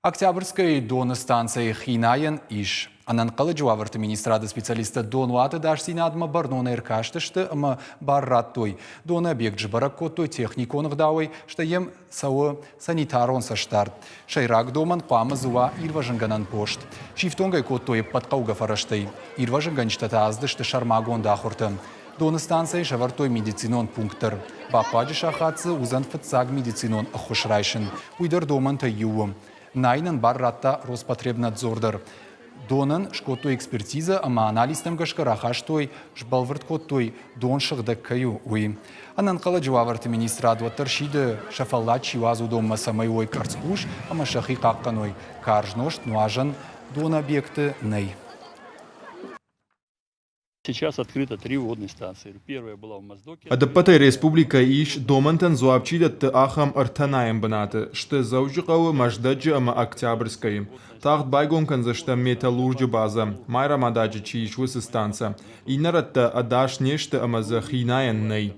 Октябрьской дон станции Хинаен иш. Ананқалы жуавырты министрады специалисты донуаты дашсина адма барнона иркаштышты ама барраттой. Дона объект жбарак коттой техниконық дауай, что ем сауы санитарон саштарт. Шайрак доман қуамы зуа ирважынганан пошт. Шифтонгай коттой патқауға фараштай. Ирважынганштата аздышты шармагон дахурты. Дона станция шавартой медицинон пункттар. Бақпаджы шахатсы узан фыцаг медицинон охушрайшын. Уйдар доман-то юым. Найнын барратта Роспотребнадзордар. Донын шкоттой экспертиза, ама анализтем гашкарахаштой, жбалвырт коттой дон шыгдак каю уй. Ананқалы жуаварты министрады ваттаршиды шафаллачи вазу дома самай ой карцкуш, ама шахи қаққаной каржношт нуажан дон объекты ней. Сейчас открыто 3 водные станции. Первая была в Моздоке. Адапатай республика иш домантан зуапчидат ахам артанаем банаты, что заужиqaവ് маждаджи ама Октябрьской. Тахт байгон канзашта металлурджи база, майра мададжи чиш высы станция. Инаратта адаш нешта ама за Хинаен ней.